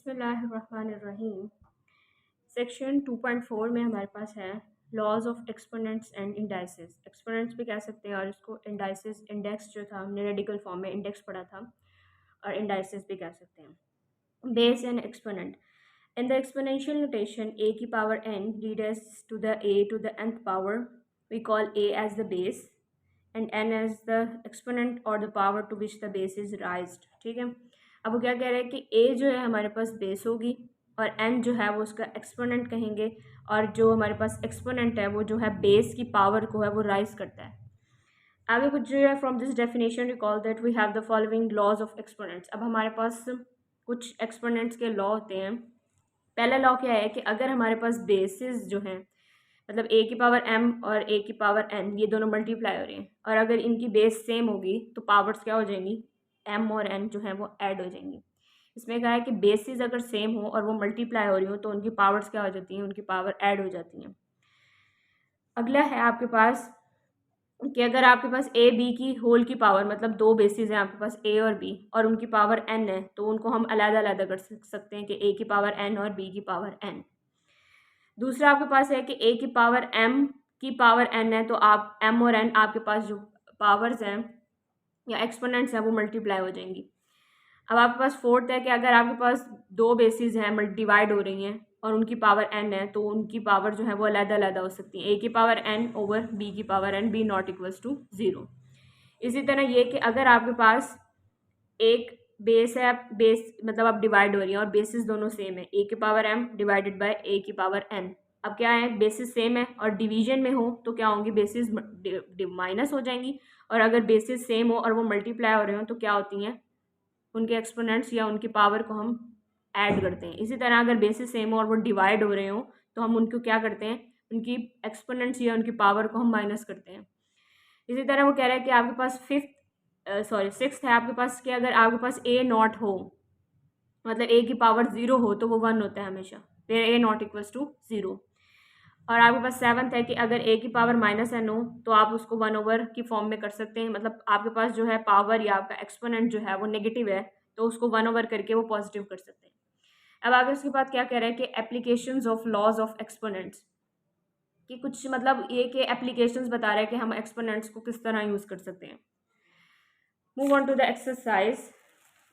बिस्मिल्लाहिर्रहमानिर्रहीम। सेक्शन 2.4 में हमारे पास है laws of exponents and indices. Exponents भी कह सकते हैं और इसको इंडाइसेस, इंडेक्स जो था हमने रेडिकल फॉर्म में इंडेक्स पढ़ा था, और इंडाइसेस भी कह सकते हैं। Base and exponent in the exponential notation a की power n leads to the a to the nth power, we call a as the base and n as the exponent or the power to which the base is raised। ठीक है, अब वो क्या कह रहे हैं कि a जो है हमारे पास बेस होगी और n जो है वो उसका एक्सपोनेंट कहेंगे, और जो हमारे पास एक्सपोनेंट है वो जो है बेस की पावर को है वो राइज करता है। आगे कुछ जो है, from this definition recall that we have the following laws of exponents. अब हमारे पास कुछ एक्सपोनेंट्स के लॉ होते हैं। पहला लॉ क्या है कि अगर हमारे पास बेसिस जो हैं, मतलब a की पावर m और a की पावर n, ये दोनों मल्टीप्लाई हो रहे हैं, और अगर इनकी बेस सेम होगी तो पावर्स क्या हो जाएंगी, m और n जो है वो ऐड हो जाएंगी। इसमें कहा है कि बेसिस अगर सेम हो और वो मल्टीप्लाई हो रही हो तो उनकी पावर्स क्या हो जाती हैं, उनकी पावर ऐड हो जाती हैं। अगला है आपके पास कि अगर आपके पास ए बी की होल की पावर, मतलब दो बेसिस हैं आपके पास a और b और उनकी पावर n है, तो उनको हम अलग अलग कर सकते हैं कि a की पावर n और b की पावर n। दूसरा आपके पास है कि a की पावर m की पावर n है, तो आप m और n आपके पास जो पावर्स हैं या एक्सपोनेंट्स हैं वो मल्टीप्लाई हो जाएंगी। अब आपके पास फोर्थ है कि अगर आपके पास दो बेसिस हैं डिवाइड हो रही हैं और उनकी पावर n है, तो उनकी पावर जो है वो अलग अलग हो सकती है, a की पावर n ओवर b की power n, b not equals to 0। इसी तरह ये कि अगर आपके पास एक बेस है, बेस मतलब आप डिवाइड हो रही है और बेसिस दोनों सेम है, a की power m divided by a की पावर n। अब क्या है, बेसिस सेम है और डिवीजन में हो तो क्या होंगी, बेसिस माइनस हो जाएंगी, और अगर बेसिस सेम हो और वो मल्टीप्लाई हो रहे हो तो क्या होती हैं, उनके एक्सपोनेंट्स या उनकी पावर को हम ऐड करते हैं। इसी तरह अगर बेसिस सेम हो और वो डिवाइड हो रहे हो तो हम उनको क्या करते हैं, उनकी एक्सपोनेंट्स या उनकी पावर को हम माइनस करते हैं। इसी तरह वो कह रहा है कि आपके पास सिक्स्थ है आपके पास कि अगर आपके पास ए नॉट हो, मतलब ए की पावर 0 हो तो वो 1 होता है हमेशा, फिर ए नॉट इक्वल्स टू 0। और आपके पास सेवन्थ है कि अगर ए की पावर -n हो तो आप उसको 1 ओवर की फॉर्म में कर सकते हैं, मतलब आपके पास जो है पावर या आपका एक्सपोनेंट जो है वो नेगेटिव है तो उसको 1 ओवर करके वो पॉजिटिव कर सकते हैं। अब आगे उसके बाद क्या कह रहा है कि applications of laws of exponents, कि कुछ मतलब ये कि एप्लीकेशंस बता रहा है कि हम एक्सपोनेंट्स को किस तरह यूज़ कर सकते हैं। Move on to the exercise.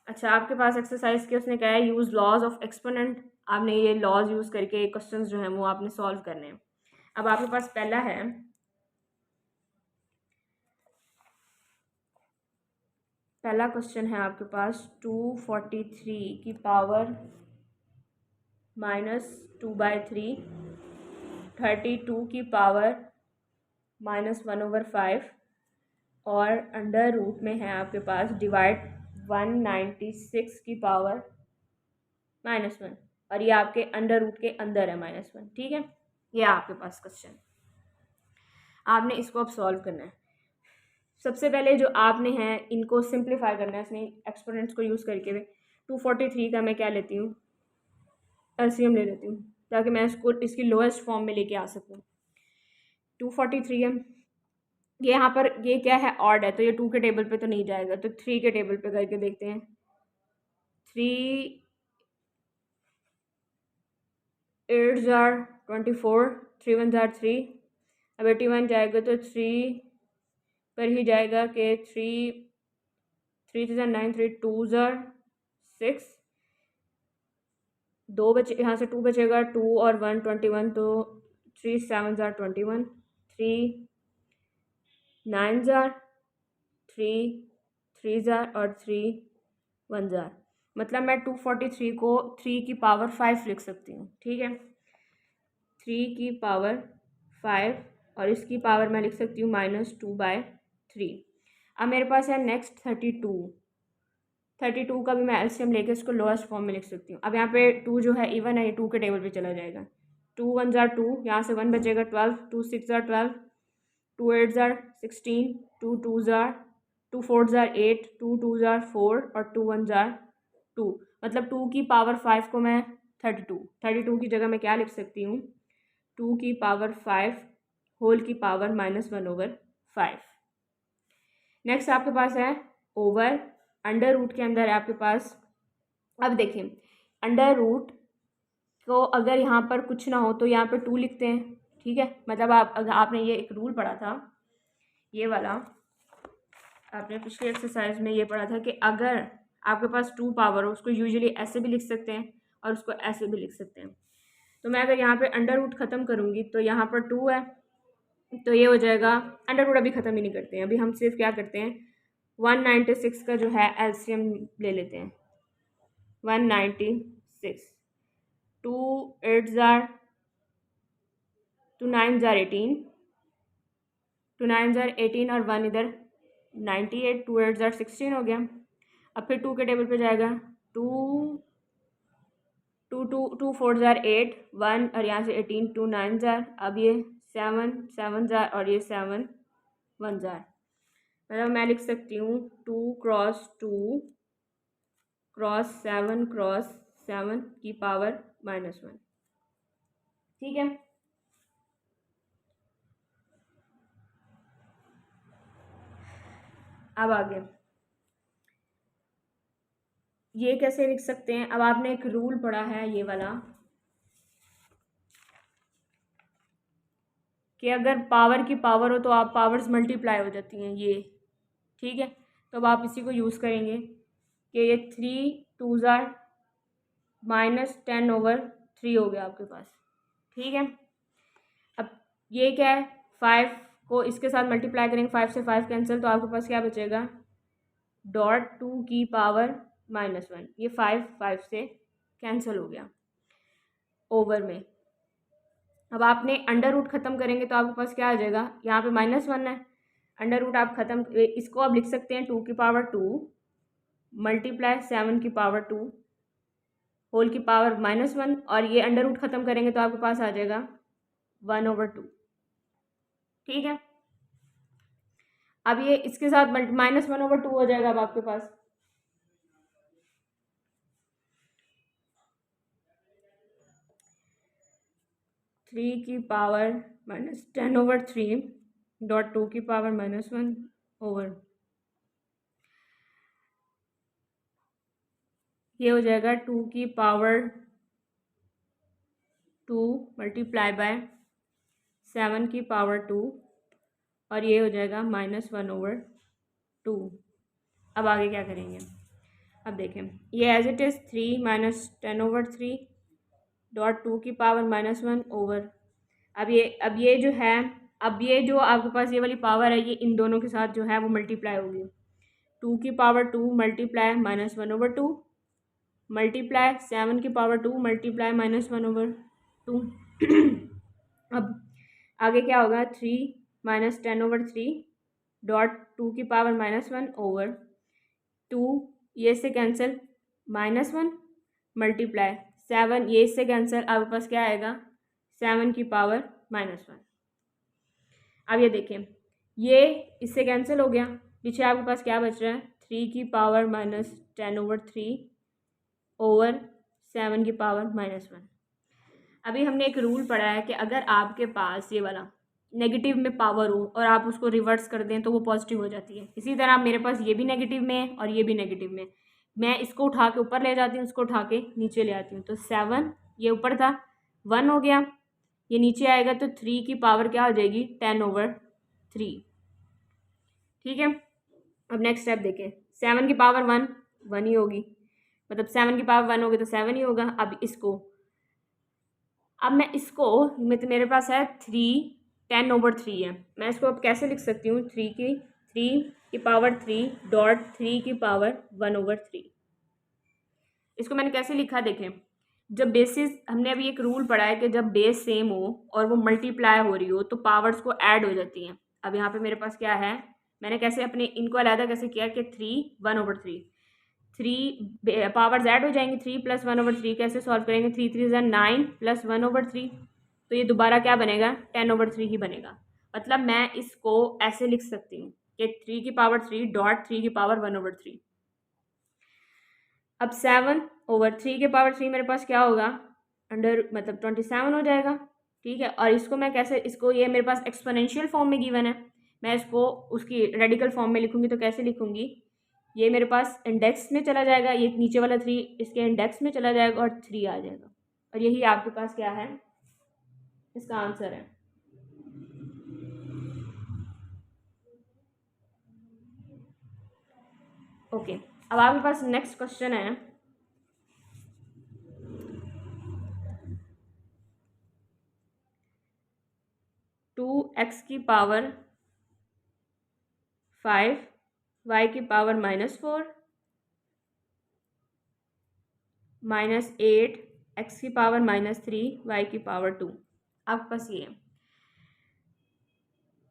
अच्छा, आपके पास एक्सरसाइज के उसने कहा है यूज़ लॉज ऑफ एक्सपोनेंट। आपने ये लॉज यूज़ करके क्वेश्चंस जो हैं वो आपने सॉल्व करने हैं। अब आपके पास पहला है, पहला क्वेश्चन है आपके पास 243 की पावर -2/3, 32 की पावर -1/5 और अंडर रूट में है आपके पास डिवाइड 196 की पावर -1, और ये आपके अंडर रूट के अंदर है -1। ठीक है, ये आपके पास क्वेश्चन, आपने इसको अब सॉल्व करना है। सबसे पहले जो आपने है इनको सिंप्लीफाई करना है, इसमें एक्सपोनेंट्स को यूज़ करके। 243 का मैं क्या लेती हूँ, एलसीएम ले लेती हूँ ताकि मैं इसको इसकी लोएस्ट फॉर्म में लेके आ सकूँ। 243 है, ये यहाँ पर ये क्या है, ऑड है, तो ये 2 के टेबल पे तो नहीं जाएगा, तो 3 के टेबल पे करके देखते हैं। 3 8 जार 24, 3 1 जार 3, अब 81 जाएगा तो 3 पर ही जाएगा कि 3 3 9, 3 2 जार 6, 2 बचे, यहाँ से 2 बचेगा, 2 और 1 21, तो 3 7 जार 21, 3 9 जार 3 3 जार और 3 1 जार, मतलब मैं 243 को 3 की पावर 5 लिख सकती हूँ। ठीक है, 3 की पावर 5 और इसकी पावर मैं लिख सकती हूँ -2/3। अब मेरे पास है नेक्स्ट 32 का भी मैं एलसीएम लेके इसको लोएस्ट फॉर्म में लिख सकती हूँ। अब यहाँ पे 2 जो है इवन है, ये 2 के टेबल पे चला जाएगा। 2 1 जार 2, यहाँ से 1 बचेगा 12, 2 6 jar 12, 2 8 jar 16, 2 2 jar 2 4 jar 8, 2 2 jar 4 और 2 1 जार 2, मतलब 2 की पावर 5 को मैं 32 की जगह मैं क्या लिख सकती हूँ, 2 की पावर 5 होल की पावर -1/5। नेक्स्ट आपके पास है ओवर, अंडर रूट के अंदर है आपके पास। अब देखिए अंडर रूट को अगर यहाँ पर कुछ ना हो तो यहाँ पर 2 लिखते हैं, ठीक है। मतलब आपने ये एक रूल पढ़ा था, ये वाला आपने पिछले एक्सरसाइज में ये पढ़ा था कि अगर आपके पास 2 पावर हो, उसको यूजुअली ऐसे भी लिख सकते हैं और उसको ऐसे भी लिख सकते हैं। तो मैं अगर यहाँ पे अंडर रूट ख़त्म करूँगी तो यहाँ पर 2 है, तो ये हो जाएगा। अंडर रूट अभी ख़त्म ही नहीं करते हैं, अभी हम सिर्फ क्या करते हैं 196 का जो है एलसीएम ले लेते हैं। 196, 2 8 जार 2 9 जार 18, 2 9 जार 18 और 1 इधर 98, 2 8 जार 16 हो गया। अब फिर 2 के टेबल पे जाएगा, 2 2 2 2 4 जार 8, 1 और यहाँ से 18, 2 9 जार, अब ये 7 7 जार और ये 7 1 जार। मतलब मैं लिख सकती हूँ 2 क्रॉस 2 क्रॉस 7 क्रॉस 7 की पावर -1, ठीक है। अब आगे ये कैसे लिख सकते हैं। अब आपने एक रूल पढ़ा है ये वाला कि अगर पावर की पावर हो तो आप पावर्स मल्टीप्लाई हो जाती हैं, ये ठीक है। तो अब आप इसी को यूज़ करेंगे कि ये 3 2 जार -10/3 हो गया आपके पास, ठीक है। अब ये क्या है, 5 को इसके साथ मल्टीप्लाई करेंगे, 5 से 5 कैंसिल, तो आपके पास क्या बचेगा डॉट 2 की पावर -1। ये 5 5 से कैंसिल हो गया ओवर में। अब आपने अंडर रूट ख़त्म करेंगे तो आपके पास क्या आ जाएगा, यहाँ पे -1 है, अंडर रूट आप ख़त्म, इसको आप लिख सकते हैं 2 की पावर 2 मल्टीप्लाई 7 की पावर 2 होल की पावर -1, और ये अंडर रूट ख़त्म करेंगे तो आपके पास आ जाएगा 1/2, ठीक है। अब ये इसके साथ -1/2 हो जाएगा अब आपके पास। थ्री की पावर -10/3 डॉट 2 की पावर -1 ओवर, ये हो जाएगा 2 की पावर 2 मल्टीप्लाई बाय 7 की पावर 2 और ये हो जाएगा -1/2। अब आगे क्या करेंगे, अब देखें ये एज इट इज़ 3 -10/3 डॉट 2 की पावर -1 ओवर। अब ये जो है, अब ये जो आपके पास ये वाली पावर है ये इन दोनों के साथ जो है वो मल्टीप्लाई होगी। 2 की पावर 2 मल्टीप्लाई -1/2 मल्टीप्लाई 7 की पावर 2 मल्टीप्लाई -1/2। अब आगे क्या होगा, 3 -10/3 डॉट 2 की पावर -1 ओवर 2, ये से कैंसिल -1 मल्टीप्लाई 7, ये इससे कैंसिल, आपके पास क्या आएगा 7 की पावर -1। अब ये देखें ये इससे कैंसिल हो गया, पीछे आपके पास क्या बच रहा है 3 की पावर -10/3 ओवर 7 की पावर -1। अभी हमने एक रूल पढ़ा है कि अगर आपके पास ये वाला नेगेटिव में पावर हो और आप उसको रिवर्स कर दें तो वो पॉजिटिव हो जाती है। इसी तरह मेरे पास ये भी नेगेटिव में है और ये भी नेगेटिव में, मैं इसको उठा के ऊपर ले जाती हूँ, इसको उठा के नीचे ले आती हूँ। तो 7 ये ऊपर था 1 हो गया, ये नीचे आएगा तो 3 की पावर क्या हो जाएगी 10/3, ठीक है। अब नेक्स्ट स्टेप देखें, 7 की पावर 1 ही होगी, मतलब 7 की पावर 1 होगी तो 7 ही होगा। अब मेरे पास है 3 10/3 है, मैं इसको अब कैसे लिख सकती हूँ 3 की पावर 3 डॉट 3 की पावर 1/3। इसको मैंने कैसे लिखा देखें, जब बेसिस, हमने अभी एक रूल पढ़ा है कि जब बेस सेम हो और वो मल्टीप्लाई हो रही हो तो पावर्स को ऐड हो जाती हैं। अब यहाँ पे मेरे पास क्या है, मैंने कैसे अपने इनको अलग कैसे किया कि 3 1/3, 3 पावर्स ऐड हो जाएंगी, 3 + 1/3 कैसे सॉल्व करेंगे, 3 3 ज़ा 9 + 1/3, तो ये दोबारा क्या बनेगा 10/3 ही बनेगा। मतलब मैं इसको ऐसे लिख सकती हूँ कि 3 की पावर 3 डॉट 3 की पावर 1/3। अब 7/3 के पावर 3 मेरे पास क्या होगा अंडर, मतलब 27 हो जाएगा, ठीक है। और इसको मैं कैसे, इसको ये मेरे पास एक्सपोनेंशियल फॉर्म में गिवन है, मैं इसको उसकी रेडिकल फॉर्म में लिखूंगी तो कैसे लिखूंगी ये मेरे पास इंडेक्स में चला जाएगा, ये नीचे वाला 3 इसके इंडेक्स में चला जाएगा और 3 आ जाएगा, और यही आपके पास क्या है, इसका आंसर है। ओके, अब आपके पास नेक्स्ट क्वेश्चन है 2x की पावर 5 y की पावर -4 -8 x की पावर -3 y की पावर 2। आपके पास ये है,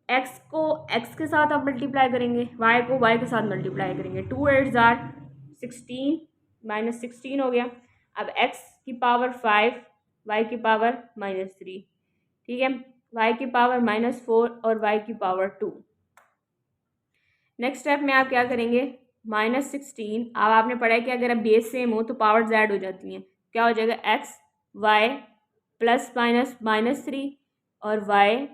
x को x के साथ आप मल्टीप्लाई करेंगे, y को y के साथ मल्टीप्लाई करेंगे। 2 8 जार 16 -16 हो गया। अब x की पावर 5 y की पावर -3, ठीक है, y की पावर -4 और y की पावर 2। नेक्स्ट स्टेप में आप क्या करेंगे, -16, अब आपने पढ़ा है कि अगर अब बेस सेम हो तो पावर्स ऐड हो जाती हैं, क्या हो जाएगा, x y प्लस माइनस -3 और y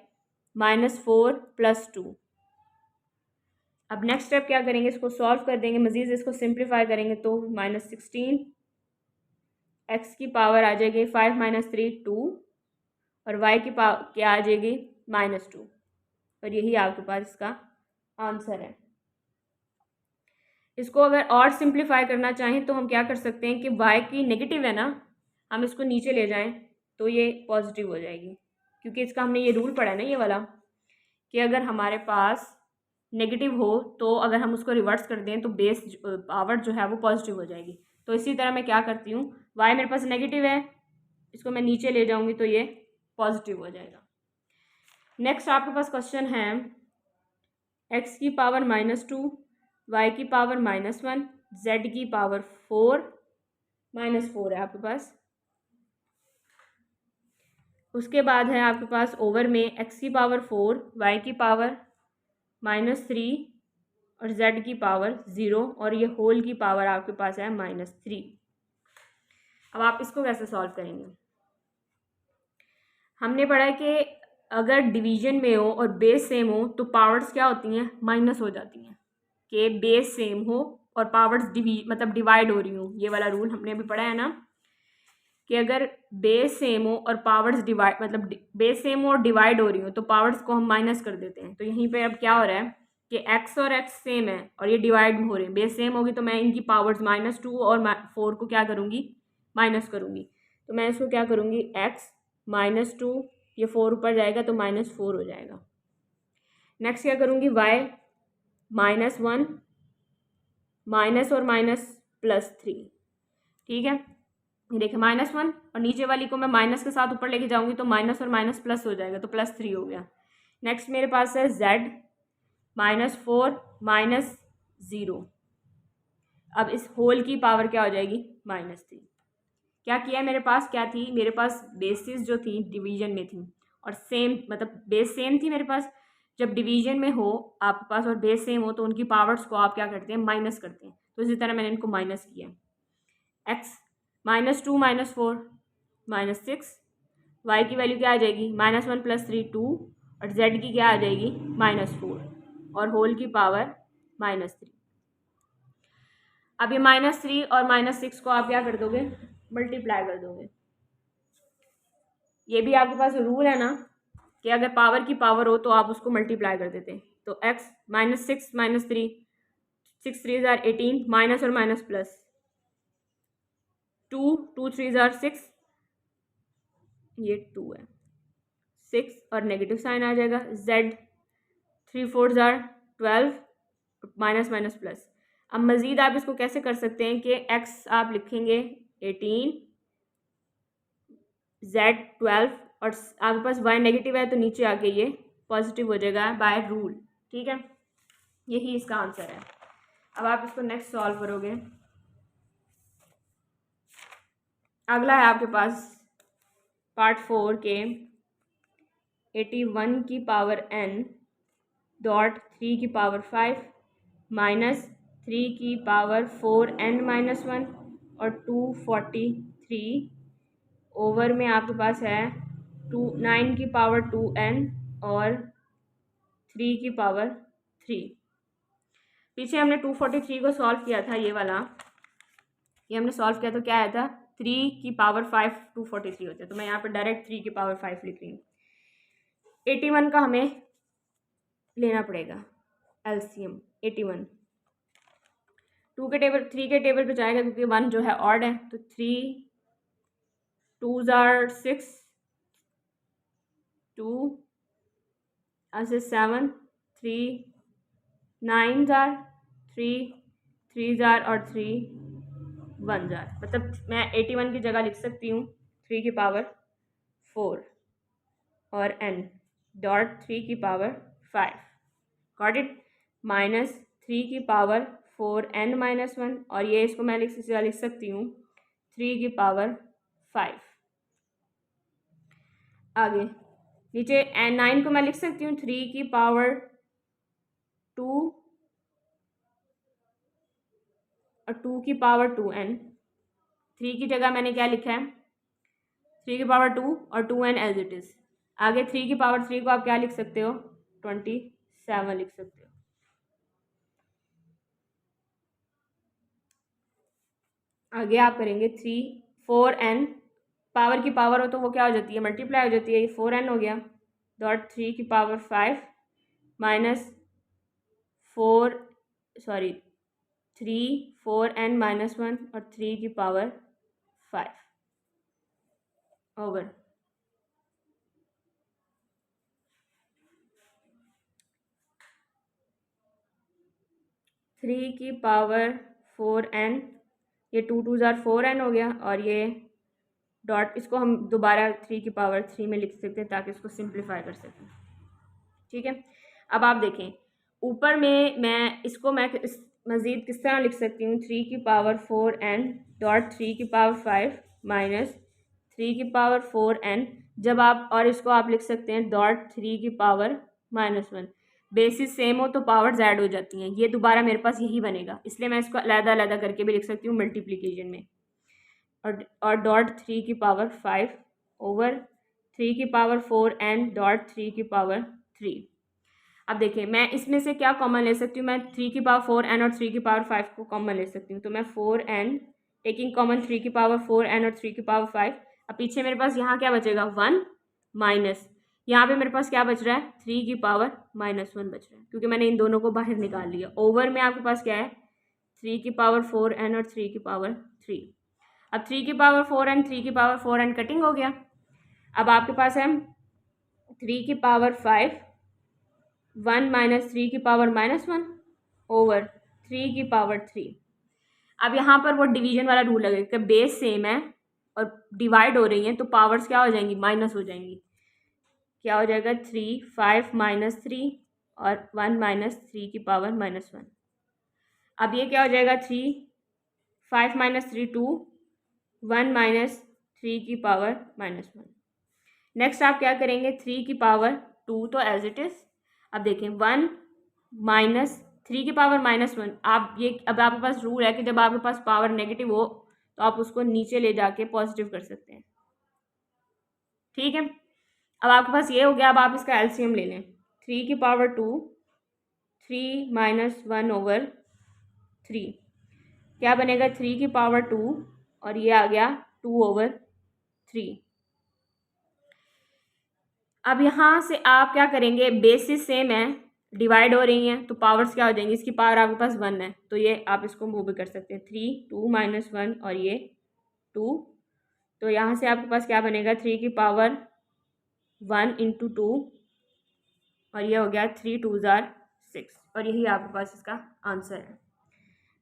-4 + 2। अब नेक्स्ट स्टेप क्या करेंगे, इसको सॉल्व कर देंगे, मजीद इसको सिंप्लीफाई करेंगे तो -16 x की पावर आ जाएगी 5 -3 2 और y की पावर क्या आ जाएगी -2, और यही आपके पास इसका आंसर है। इसको अगर और सिंप्लीफाई करना चाहें तो हम क्या कर सकते हैं कि y की नेगेटिव है ना, हम इसको नीचे ले जाएं तो ये पॉजिटिव हो जाएगी, क्योंकि इसका हमने ये रूल पढ़ा है ना, ये वाला, कि अगर हमारे पास नेगेटिव हो तो अगर हम उसको रिवर्स कर दें तो बेस पावर जो है वो पॉजिटिव हो जाएगी। तो इसी तरह मैं क्या करती हूँ, y मेरे पास नेगेटिव है, इसको मैं नीचे ले जाऊँगी तो ये पॉजिटिव हो जाएगा। नेक्स्ट आपके पास क्वेश्चन है x की पावर -2 y की पावर -1 z की पावर 4 -4 है आपके पास। उसके बाद है आपके पास ओवर में x की पावर 4 y की पावर -3 और z की पावर 0 और ये होल की पावर आपके पास है -3। अब आप इसको कैसे सॉल्व करेंगे, हमने पढ़ा है कि अगर डिवीजन में हो और बेस सेम हो तो पावर्स क्या होती हैं, माइनस हो जाती हैं, कि बेस सेम हो और पावर्स मतलब डिवाइड हो रही हो। ये वाला रूल हमने अभी पढ़ा है ना, कि अगर बेस सेम हो और पावर्स डिवाइड मतलब बेस सेम हो और डिवाइड हो रही हो तो पावर्स को हम माइनस कर देते हैं। तो यहीं पे अब क्या हो रहा है कि x और x सेम है और ये डिवाइड हो रहे हैं, बेस सेम होगी तो मैं इनकी पावर्स -2 और 4 को क्या करूँगी, माइनस करूँगी। तो मैं इसको क्या करूँगी, x -2, ये 4 ऊपर जाएगा तो -4 हो जाएगा। नेक्स्ट क्या करूँगी, y -1 माइनस और माइनस +3, ठीक है, ये देखिए -1 और नीचे वाली को मैं माइनस के साथ ऊपर लेके जाऊंगी तो माइनस और माइनस प्लस हो जाएगा तो +3 हो गया। नेक्स्ट मेरे पास है z -4 -0, अब इस होल की पावर क्या हो जाएगी, -3। क्या किया है मेरे पास, क्या थी मेरे पास बेसिस जो थी डिवीजन में थी और सेम मतलब बेस सेम थी मेरे पास। जब डिवीजन में हो आपके पास और बेस सेम हो तो उनकी पावर्स को आप क्या करते हैं, माइनस करते हैं। तो इसी तरह मैंने इनको माइनस किया, x -2 -4 -6, y की वैल्यू क्या आ जाएगी, -1 + 3 2 और z की क्या आ जाएगी, -4 और होल की पावर -3। अब ये -3 और -6 को आप क्या कर दोगे, मल्टीप्लाई कर दोगे। ये भी आपके पास रूल है ना कि अगर पावर की पावर हो तो आप उसको मल्टीप्लाई कर देते हैं। तो x -6 -3 6 3 जार 18 माइनस और माइनस प्लस 2 2 3 जार 6, ये 2 है 6 और नेगेटिव साइन आ जाएगा। z 3 4 jar 12 minus minus plus. अब मज़ीद आप इसको कैसे कर सकते हैं कि x आप लिखेंगे 18 z 12 और आपके पास y नेगेटिव है तो नीचे आके ये पॉजिटिव हो जाएगा बाय रूल, ठीक है, यही इसका आंसर है। अब आप इसको नेक्स्ट सॉल्व करोगे। अगला है आपके पास पार्ट 4 के 81 की पावर n डॉट 3 की पावर 5 -3 की पावर 4n-1 और 243 ओवर में आपके पास है 9 की पावर 2n और 3 की पावर 3। पीछे हमने 243 को सॉल्व किया था, ये वाला, ये हमने सॉल्व किया तो क्या आया था 3 की पावर 5 243 होता है, तो मैं यहाँ पर डायरेक्ट 3 की पावर 5 लिख रही हूँ। 81 का हमें लेना पड़ेगा एलसीएम। 81 2 के टेबल 3 के टेबल पे जाएगा क्योंकि 1 जो है ऑड है, तो 3 2s are 6, 2 ऐसे 7, 3 9s are 3, 3s are और 3 1s are, मतलब मैं 81 की जगह लिख सकती हूँ 3 की पावर 4 और n डॉट 3 की पावर 5, गॉट इट, माइनस 3 की पावर 4n माइनस 1, और ये इसको मैं लिख सकती हूँ 3 की पावर 5। आगे नीचे n9 को मैं लिख सकती हूँ 3 की पावर 2 और 2 की पावर 2n। 3 की जगह मैंने क्या लिखा है 3 की पावर 2 और 2n एज इट इज़। आगे 3 की पावर 3 को आप क्या लिख सकते हो 27 लिख सकते हो। आगे आप करेंगे 3 4n, पावर की पावर हो तो वो क्या हो जाती है मल्टीप्लाई हो जाती है, ये 4n हो गया, डॉट 3 की पावर 5 माइनस 3 4n माइनस 1 और 3 की पावर 5 ओवर 3 की पावर 4n, ये 2 2s are 4n हो गया, और ये डॉट इसको हम दोबारा 3 की पावर 3 में लिख सकते हैं ताकि इसको सिंप्लीफाई कर सकें। ठीक है, अब आप देखें ऊपर में मैं इसको मैं मज़ीद किस तरह लिख सकती हूँ 3 की पावर 4n डॉट 3 की पावर 5 माइनस 3 की पावर 4n, जब आप और इसको आप लिख सकते हैं डॉट 3 की पावर -1। बेसिस सेम हो तो पावर्स ऐड हो जाती हैं, ये दोबारा मेरे पास यही बनेगा, इसलिए मैं इसको अलग-अलग करके भी लिख सकती हूँ मल्टीप्लिकेशन में, और डॉट 3 की पावर 5 ओवर 3 की पावर 4n डॉट 3 की पावर 3। अब देखिए मैं इसमें से क्या कॉमन ले सकती हूँ, मैं 3 की पावर 4n और 3 की पावर 5 को कॉमन ले सकती हूँ, तो मैं 4n टेकिंग कॉमन 3 की पावर 4n और 3 की पावर 5। अब पीछे मेरे पास यहाँ क्या बचेगा 1 माइनस, यहाँ पे मेरे पास क्या बच रहा है 3 की पावर -1 बच रहा है क्योंकि मैंने इन दोनों को बाहर निकाल लिया। ओवर में आपके पास क्या है 3 की पावर 4n और 3 की पावर 3। अब 3 की पावर 4n 3 की पावर 4n कटिंग हो गया। अब आपके पास है 3 की पावर 5 1 माइनस 3 की पावर -1 ओवर 3 की पावर 3। अब यहाँ पर वो डिवीजन वाला रूल लगेगा कि बेस सेम है और डिवाइड हो रही हैं तो पावर्स क्या हो जाएंगी माइनस हो जाएंगी। क्या हो जाएगा 3 5 माइनस 3 और 1 माइनस 3 की पावर -1। अब ये क्या हो जाएगा 3 5 माइनस 3 2 1 माइनस 3 की पावर -1। नेक्स्ट आप क्या करेंगे 3 की पावर 2 तो एज इट इज़। अब देखें 1 माइनस 3 की पावर -1, आप ये अब आपके पास रूल है कि जब आपके पास पावर नेगेटिव हो तो आप उसको नीचे ले जाके पॉजिटिव कर सकते हैं। ठीक है, अब आपके पास ये हो गया। अब आप इसका एलसीएम ले लें 3 की पावर 2 3 माइनस 1 ओवर 3 क्या बनेगा 3 की पावर 2 और ये आ गया 2 ओवर 3। अब यहाँ से आप क्या करेंगे बेसिस सेम है डिवाइड हो रही हैं तो पावर्स क्या हो जाएंगी, इसकी पावर आपके पास 1 है तो ये आप इसको मूव भी कर सकते हैं 3 2 माइनस 1 और ये 2, तो यहाँ से आपके पास क्या बनेगा 3 की पावर 1 इंटू 2 और ये हो गया 3 2s are 6 और यही आपके पास इसका आंसर है।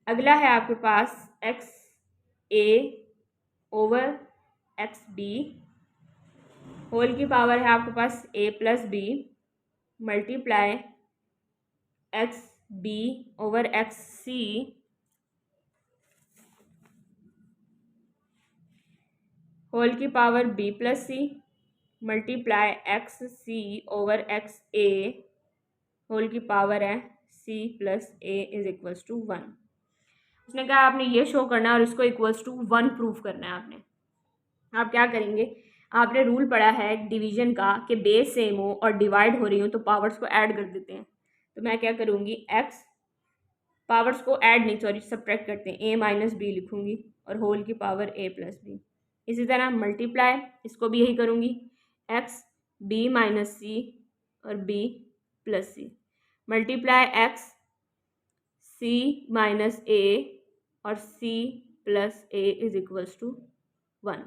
अगला है आपके पास x a over x b whole की पावर है आपके पास a plus b multiply x b over x c whole की power b plus c multiply x c over x a whole की पावर है c plus a is equals to 1। उसने कहा आपने ये शो करना है और इसको इक्वल्स टू 1 प्रूफ करना है आपने। आप क्या करेंगे, आपने रूल पढ़ा है डिवीजन का कि बेस सेम हो और डिवाइड हो रही हो तो पावर्स को ऐड कर देते हैं। तो मैं क्या करूँगी x पावर्स को ऐड नहीं सॉरी सब्ट्रैक्ट करते हैं, a माइनस बी लिखूंगी और होल की पावर a प्लस बी। इसी तरह मल्टीप्लाई इसको भी यही करूंगी, x b माइनस सी और b plus c, multiply x c minus a और c plus a is equals to 1।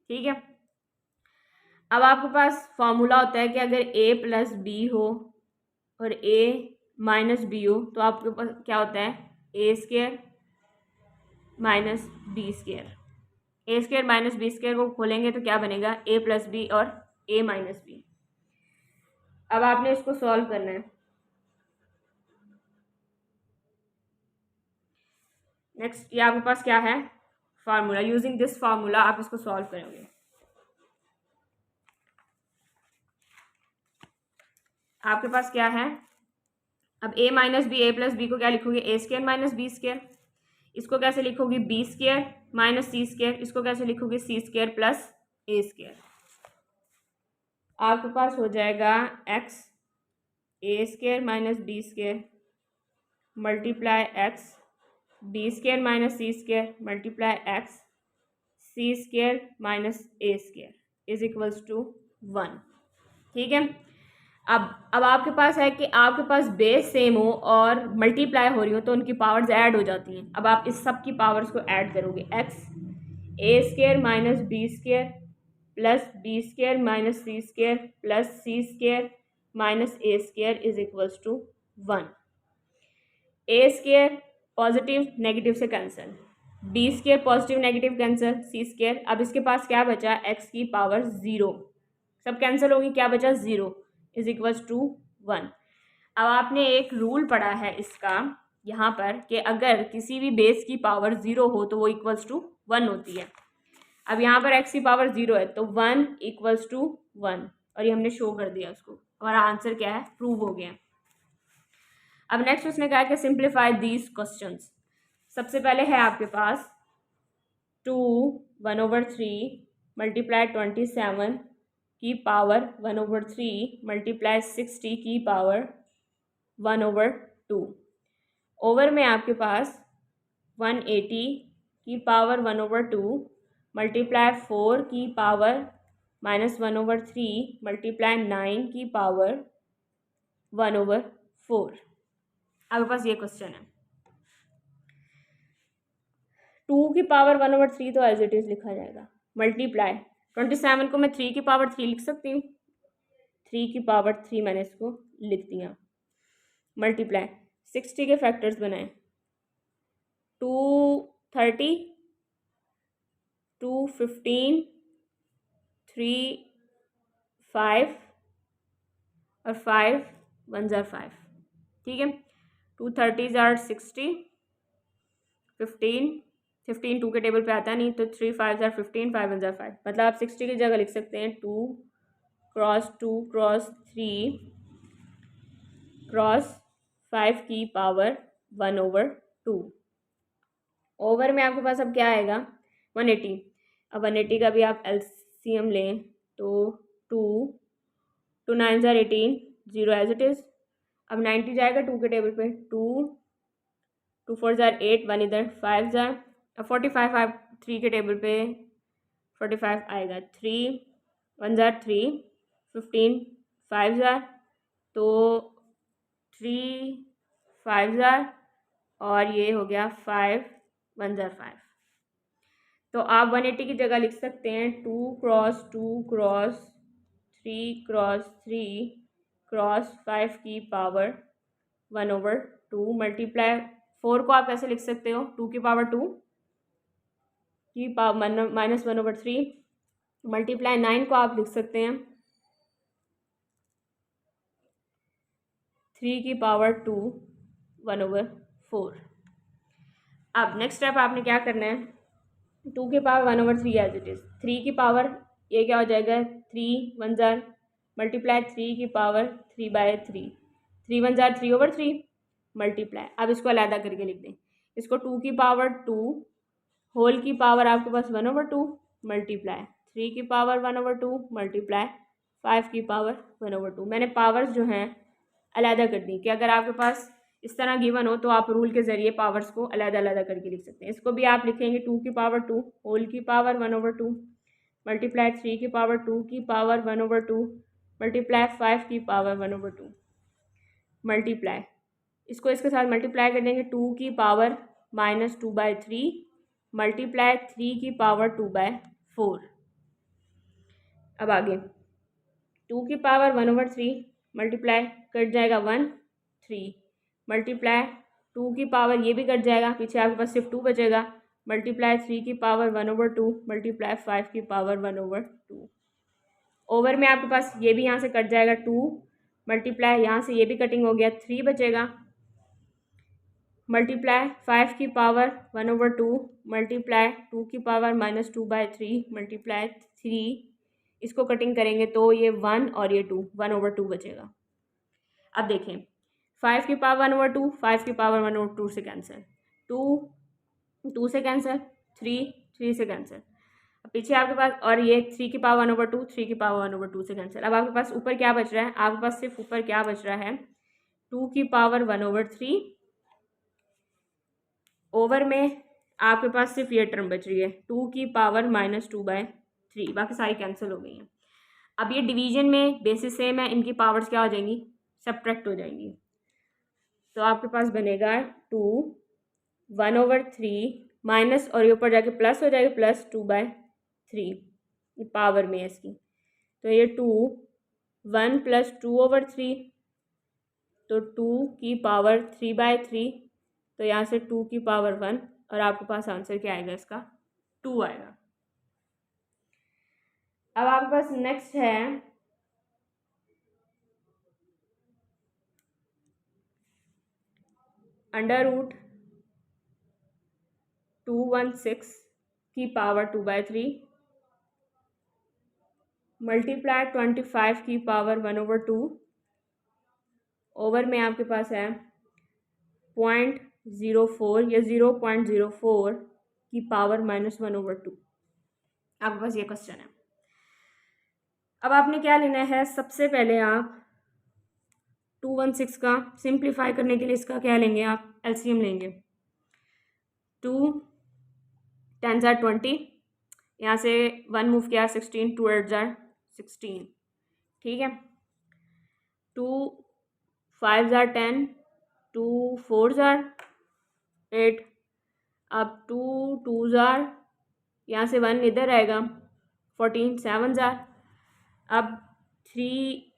ठीक है, अब आपके पास फॉर्मूला होता है कि अगर a प्लस बी हो और a माइनस बी हो तो आपके पास क्या होता है, ए स्क्वायर माइनस बी स्क्वायर। ए स्क्वायर माइनस बी स्क्वायर को खोलेंगे तो क्या बनेगा, a प्लस बी और a माइनस बी। अब आपने इसको सॉल्व करना है। नेक्स्ट ये आपके पास क्या है, फार्मूला, यूजिंग दिस फार्मूला आप इसको सॉल्व करोगे। आपके पास क्या है, अब a minus b, a plus b को क्या लिखोगे, a square minus B square, इसको कैसे लिखोगे, बी स्क्वायर माइनस सी स्क्वायर, इसको कैसे लिखोगे, c square plus a square. आपके पास हो जाएगा x A square minus B square multiply x b square minus C square multiply x c square minus A square is equals to 1। ठीक है, अब आपके पास है कि आपके पास बेस सेम हो और मल्टीप्लाई हो रही हो तो उनकी पावर्स ऐड हो जाती हैं। अब आप इस सब की पावर्स को ऐड करोगे, x A square minus B square plus B square minus C square plus C square minus A square is equals to 1। A square positive negative से cancel, B square positive negative cancel, C square, अब इसके पास क्या बचा, x की power 0, सब cancel होगी, क्या बचा 0 इज इक्वल्स टू 1। अब आपने एक रूल पढ़ा है इसका यहाँ पर कि अगर किसी भी बेस की पावर 0 हो तो वो इक्वल्स टू 1 होती है। अब यहाँ पर x की पावर 0 है तो 1 इक्वल्स टू 1 और ये हमने शो कर दिया उसको, हमारा आंसर क्या है, प्रूव हो गया। अब नेक्स्ट उसने कहा कि सिंप्लीफाई दीज क्वेश्चंस। सबसे पहले है आपके पास 2 1/3 मल्टीप्लाई 27 की पावर 1/3 मल्टीप्लाई 60 की पावर 1/2 ओवर में आपके पास 180 की पावर 1/2 मल्टीप्लाई 4 की पावर माइनस 1/3 मल्टीप्लाई 9 की पावर 1/4। आपके पास ये क्वेश्चन है। 2 की पावर 1/3 तो एज इट इज लिखा जाएगा, मल्टीप्लाई 27 को मैं 3 की पावर 3 लिख सकती हूँ, 3 की पावर 3 मैंने इसको लिख दिया, मल्टीप्लाई 60 के फैक्टर्स बनाए, 230 215 3 5 और 5 1 जार 5। ठीक है, 230 जार 60, 15 2 के टेबल पे आता नहीं तो 3 5 जार 15 5 1 जार 5, मतलब आप 60 की जगह लिख सकते हैं 2 क्रॉस 2 क्रॉस 3 क्रॉस 5 की पावर 1/2। ओवर में आपके पास अब क्या आएगा, 180। अब 180 का भी आप एलसीएम लें तो 2 9 जार 18 0 एज इट इज़। अब 90 जाएगा 2 के टेबल पे, 2 4 जार 8 1 इधर 5 जार, अब 45 आप 3 के टेबल पे 45 आएगा, 3 1 जार 3 15 5 जार, तो 3 5 जार और ये हो गया 5 1 जार 5। तो आप 180 की जगह लिख सकते हैं 2 क्रॉस 2 क्रॉस 3 क्रॉस 3 क्रॉस 5 की पावर 1/2 मल्टीप्लाई 4 को आप कैसे लिख सकते हो, 2 की पावर 2 की पावर माइनस 1/3 मल्टीप्लाई 9 को आप लिख सकते हैं 3 की पावर 2 1/4। अब नेक्स्ट स्टेप आपने क्या करना है, 2 की पावर 1/3 एज इट इज़, 3 की पावर ये क्या हो जाएगा 3 1 जार मल्टीप्लाई 3 की पावर 3/3, 3 1 जार 3/3 मल्टीप्लाई, अब इसको अलग करके लिख दें, इसको 2 की पावर 2 होल की पावर आपके पास 1/2 मल्टीप्लाई 3 की पावर 1/2 मल्टीप्लाई 5 की पावर 1/2। मैंने पावर्स जो हैं अलहदा कर दी कि अगर आपके पास इस तरह गिवन हो तो आप रूल के ज़रिए पावर्स को अलग-अलग करके लिख सकते हैं। इसको भी आप लिखेंगे 2 की पावर 2 होल की पावर 1/2 मल्टीप्लाई 3 की पावर 2 की पावर 1/2 मल्टीप्लाई 5 की पावर 1/2 मल्टीप्लाई, इसको इसके साथ मल्टीप्लाई कर देंगे 2 की पावर -2/3 मल्टीप्लाई 3 की पावर 2/4। अब आगे 2 की पावर 1/3 मल्टीप्लाई कट जाएगा 1 3 मल्टीप्लाई 2 की पावर ये भी कट जाएगा, पीछे आपके पास सिर्फ 2 बचेगा मल्टीप्लाई 3 की पावर 1/2 मल्टीप्लाई 5 की पावर 1/2। ओवर में आपके पास ये भी यहाँ से कट जाएगा 2 मल्टीप्लाई यहाँ से ये भी कटिंग हो गया 3 बचेगा मल्टीप्लाई 5 की पावर 1/2 मल्टीप्लाई 2 की पावर -2/3 मल्टीप्लाई 3, इसको कटिंग करेंगे तो ये 1 और ये 2 1/2 बचेगा। अब देखें 5 की पावर 1/2 5 की पावर 1/2 से कैंसिल 2 2 से कैंसिल 3 3 से कैंसिल, पीछे आपके पास और ये 3 की पावर 1/2 3 की पावर 1/2 से कैंसिल। अब आपके पास ऊपर क्या बच रहा है, आपके पास सिर्फ ऊपर क्या बच रहा है 2 की पावर 1/3 ओवर में आपके पास सिर्फ ये टर्म बच रही है 2 की पावर -2/3, बाकी सारी कैंसिल हो गई हैं। अब ये डिवीजन में बेसिस सेम है, इनकी पावर्स क्या हो जाएंगी सब्ट्रैक्ट हो जाएंगी, तो आपके पास बनेगा 2 1/3 माइनस और ये ऊपर जाके प्लस हो जाएगा +2/3, ये पावर में है इसकी, तो ये 2 1 + 2/3 तो 2 की पावर 3/3, तो यहाँ से 2 की पावर 1 और आपके पास आंसर क्या आएगा इसका 2 आएगा। अब आपके पास नेक्स्ट है √216 की पावर 2/3 मल्टीप्लाई 25 की पावर 1/2 ओवर में आपके पास है 0.04 या 0.04 की पावर -1/2। आपके पास ये क्वेश्चन है। अब आपने क्या लेना है, सबसे पहले आप 216 का सिंप्लीफाई करने के लिए इसका क्या लेंगे, आप एलसीएम लेंगे। 2 10 जार 20, यहाँ से 1 मूव किया 16, 2 8 जार 16, ठीक है। 2 5 जार 10, 2 4 जार 8, अब 2 2 जार यहाँ से 1 इधर आएगा 14 7 जार, अब 3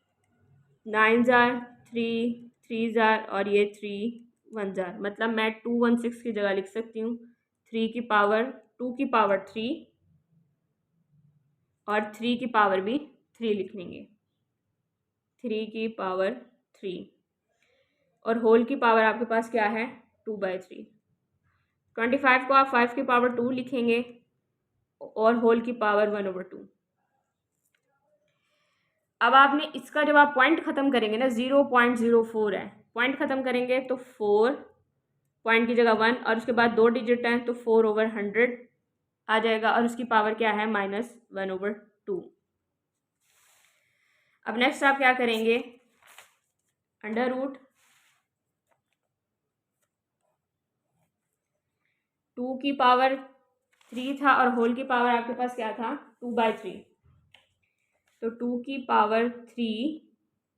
9 जार 3 3 जार और ये 3 1 जार, मतलब मैं 216 की जगह लिख सकती हूँ 3 की पावर 2 की पावर 3 और 3 की पावर भी 3 लिख लेंगे 3 की पावर 3 और होल की पावर आपके पास क्या है 2/3। 25 को आप 5 की पावर 2 लिखेंगे और होल की पावर 1/2। अब आपने इसका जब आप पॉइंट ख़त्म करेंगे ना 0.04 है, पॉइंट ख़त्म करेंगे तो 4 पॉइंट की जगह 1 और उसके बाद 2 डिजिट हैं तो 4/100 आ जाएगा और उसकी पावर क्या है -1/2। अब नेक्स्ट आप क्या करेंगे, √2 की पावर 3 था और होल की पावर आपके पास क्या था 2/3, तो 2 की पावर 3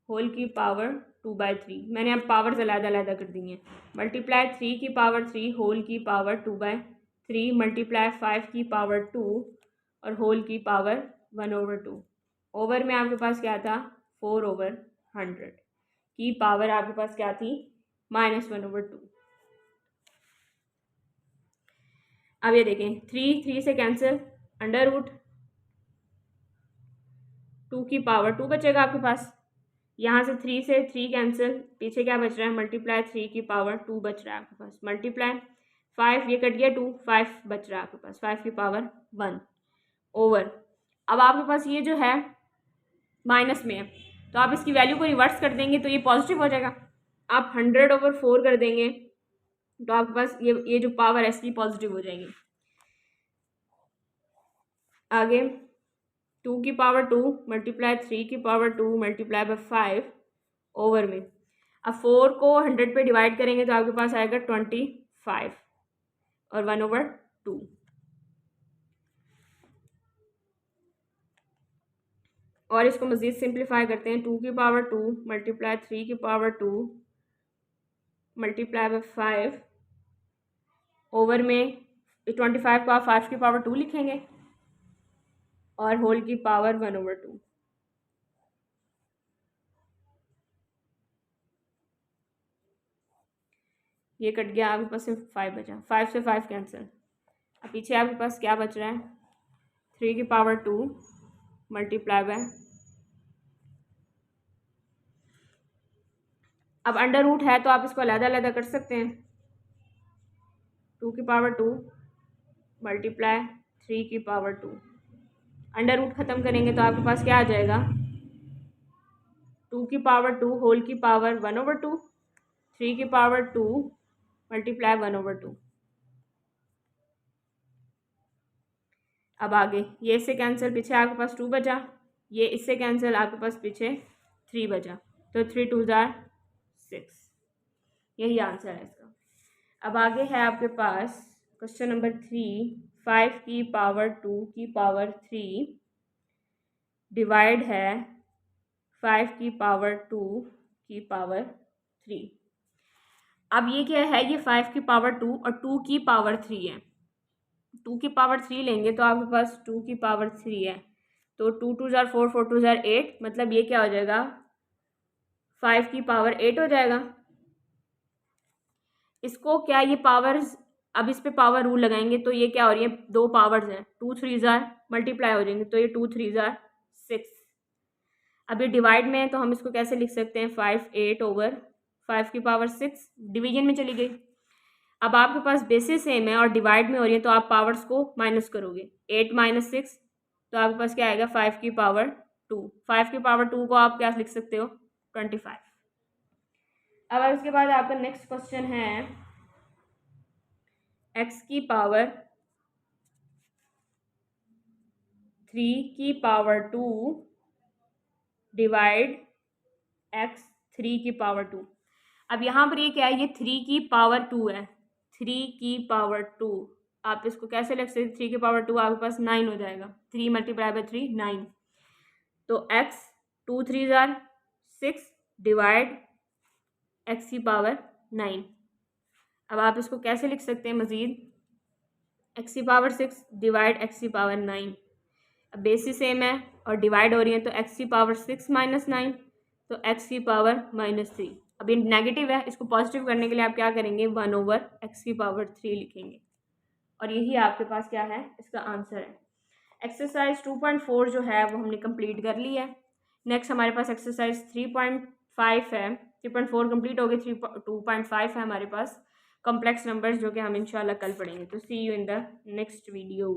होल की पावर 2/3, मैंने अब पावर्स अलग-अलग कर दी हैं। मल्टीप्लाई 3 की पावर 3 होल की पावर 2/3 मल्टीप्लाई 5 की पावर 2 और होल की पावर 1/2। ओवर में आपके पास क्या था 4/100 की पावर आपके पास क्या थी -1/2। अब ये देखें 3 3 से कैंसिल, √2 की पावर 2 बचेगा आपके पास, यहाँ से 3 से 3 कैंसिल, पीछे क्या बच रहा है मल्टीप्लाई 3 की पावर 2 बच रहा है आपके पास, मल्टीप्लाई 5 ये कट गया 2 5 बच रहा है आपके पास 5 की पावर 1 ओवर। अब आपके पास ये जो है माइनस में है तो आप इसकी वैल्यू को रिवर्स कर देंगे तो ये पॉजिटिव हो जाएगा, आप 100/4 कर देंगे तो आपके पास ये जो पावर है इसकी पॉजिटिव हो जाएगी। आगे 2 की पावर 2 मल्टीप्लाई 3 की पावर 2 मल्टीप्लाई बाय 5 ओवर में अब 4 को 100 पे डिवाइड करेंगे तो आपके पास आएगा 25 और 1/2। और इसको मज़ीद सिंप्लीफाई करते हैं, 2 की पावर 2 मल्टीप्लाई 3 की पावर 2 मल्टीप्लाई बाय 5 ओवर में 25 को आप 5 की पावर 2 लिखेंगे और होल की पावर 1/2। ये कट गया, आपके पास सिर्फ 5 बचा, 5 से 5 कैंसिल। अब पीछे आपके पास क्या बच रहा है, 3 की पावर 2 मल्टीप्लाई बाय, अब अंडर रूट है तो आप इसको अलग अलग कर सकते हैं, 2 की पावर 2 मल्टीप्लाई 3 की पावर 2, अंडर रूट ख़त्म करेंगे तो आपके पास क्या आ जाएगा, 2 की पावर 2 होल की पावर 1/2, 3 की पावर 2 मल्टीप्लाई 1/2। अब आगे ये इससे कैंसिल, पीछे आपके पास 2 बचा, ये इससे कैंसिल, आपके पास पीछे 3 बचा, तो 3 2 6, यही आंसर है इसका। अब आगे है आपके पास क्वेश्चन नंबर 3, 5 की पावर 2 की पावर 3 डिवाइड है 5 की पावर 2 की पावर 3। अब ये क्या है, ये 5 की पावर 2 और 2 की पावर 3 है, 2 की पावर 3 लेंगे तो आपके पास 2 की पावर 3 है, तो 2 2 4 4 2 8, मतलब ये क्या हो जाएगा, 5 की पावर 8 हो जाएगा। इसको क्या ये पावर्स, अब इस पे पावर रूल लगाएंगे तो ये क्या हो रही है, 2 पावर्स हैं, 2 3 मल्टीप्लाई हो जाएंगे तो ये 2 3 6। अब ये डिवाइड में है तो हम इसको कैसे लिख सकते हैं, 5 8 ओवर 5 की पावर 6, डिवीजन में चली गई। अब आपके पास बेसिस सेम है और डिवाइड में हो रही है तो आप पावर्स को माइनस करोगे, 8 - 6 तो आपके पास क्या आएगा, 5 की पावर 2, 5 की पावर 2 को आप क्या लिख सकते हो, 25। अब इसके बाद आपका नेक्स्ट क्वेश्चन है, x की पावर 3 की पावर 2 डिवाइड x 3 की पावर 2। अब यहाँ पर ये क्या है, ये 3 की पावर 2 है, 3 की पावर 2, आप इसको कैसे लिख सकते, 3 की पावर 2 आपके पास 9 हो जाएगा, 3 मल्टीप्लाई बाय 3 9, तो x 2 3 6 डिवाइड x की पावर 9। अब आप इसको कैसे लिख सकते हैं मज़ीद, x की पावर 6 डिवाइड x की पावर 9, अब बेसिस सेम है और डिवाइड हो रही है तो x की पावर 6 - 9 तो x की पावर -3। अब ये नेगेटिव है, इसको पॉजिटिव करने के लिए आप क्या करेंगे, 1/x की पावर 3 लिखेंगे और यही आपके पास क्या है, इसका आंसर है। एक्सरसाइज 2.4 जो है वो हमने कंप्लीट कर ली है। नेक्स्ट हमारे पास एक्सरसाइज 3.5 है, 3.4 कंप्लीट हो गई, 2.5 है हमारे पास कॉम्प्लेक्स नंबर्स, जो कि हम इंशाल्लाह कल पढ़ेंगे। तो see you in the next video.